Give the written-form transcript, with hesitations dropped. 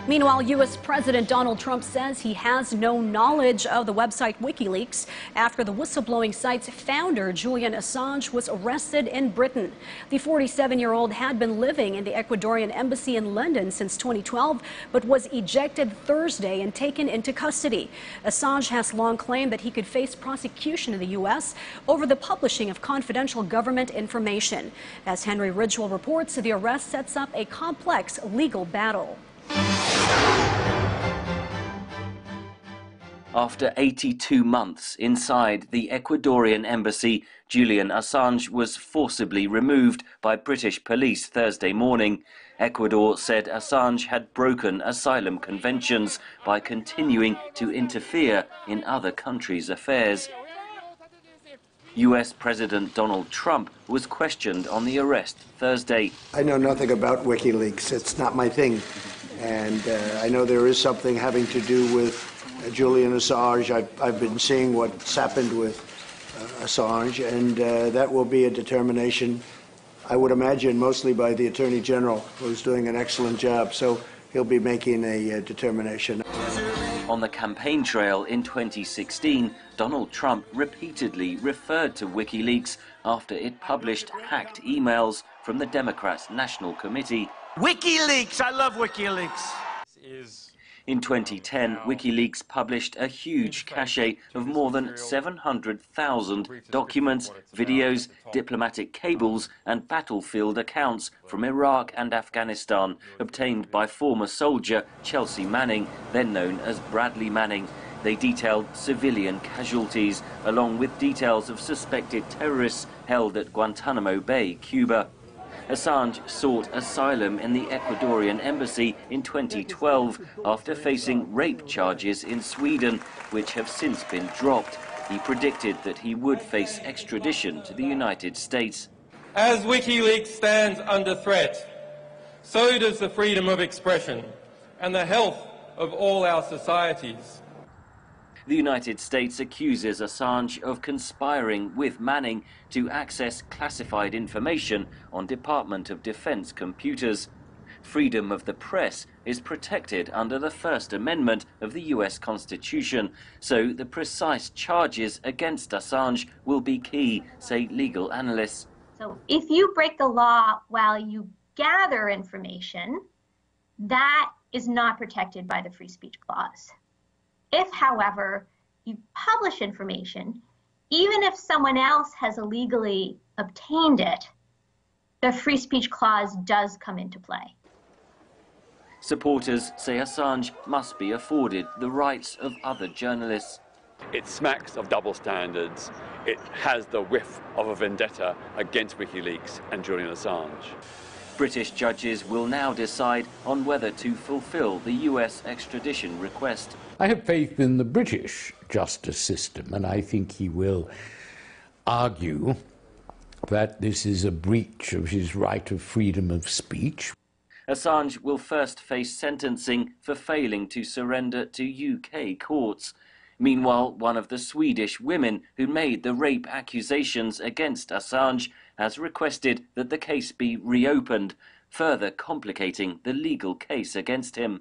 Meanwhile, U.S. President Donald Trump says he has no knowledge of the website Wikileaks after the whistleblowing site's founder, Julian Assange, was arrested in Britain. The 47-year-old had been living in the Ecuadorian embassy in London since 2012, but was ejected Thursday and taken into custody. Assange has long claimed that he could face prosecution in the U.S. over the publishing of confidential government information. As Henry Ridgwell reports, the arrest sets up a complex legal battle. After 82 months inside the Ecuadorian embassy, Julian Assange was forcibly removed by British police Thursday morning. Ecuador said Assange had broken asylum conventions by continuing to interfere in other countries' affairs. U.S. President Donald Trump was questioned on the arrest Thursday. I know nothing about Wikileaks. It's not my thing. And I know there is something having to do with Julian Assange. I've been seeing what's happened with Assange, and that will be a determination, I would imagine, mostly by the Attorney General, who's doing an excellent job. So he'll be making a determination. On the campaign trail in 2016, Donald Trump repeatedly referred to Wikileaks after it published hacked emails from the Democrats' National Committee. WikiLeaks! I love WikiLeaks! In 2010, WikiLeaks published a huge cache of more than 700,000 documents, videos, diplomatic cables and battlefield accounts from Iraq and Afghanistan, obtained by former soldier Chelsea Manning, then known as Bradley Manning. They detailed civilian casualties, along with details of suspected terrorists held at Guantanamo Bay, Cuba. Assange sought asylum in the Ecuadorian embassy in 2012 after facing rape charges in Sweden, which have since been dropped. He predicted that he would face extradition to the United States. As WikiLeaks stands under threat, so does the freedom of expression and the health of all our societies. The United States accuses Assange of conspiring with Manning to access classified information on Department of Defense computers. Freedom of the press is protected under the First Amendment of the U.S. Constitution, so the precise charges against Assange will be key, say legal analysts. So if you break the law while you gather information, that is not protected by the Free Speech Clause. If, however, you publish information, even if someone else has illegally obtained it, the Free Speech Clause does come into play. Supporters say Assange must be afforded the rights of other journalists. It smacks of double standards. It has the whiff of a vendetta against WikiLeaks and Julian Assange. British judges will now decide on whether to fulfill the U.S. extradition request. I have faith in the British justice system, and I think he will argue that this is a breach of his right of freedom of speech. Assange will first face sentencing for failing to surrender to UK courts. Meanwhile, one of the Swedish women who made the rape accusations against Assange has requested that the case be reopened, further complicating the legal case against him.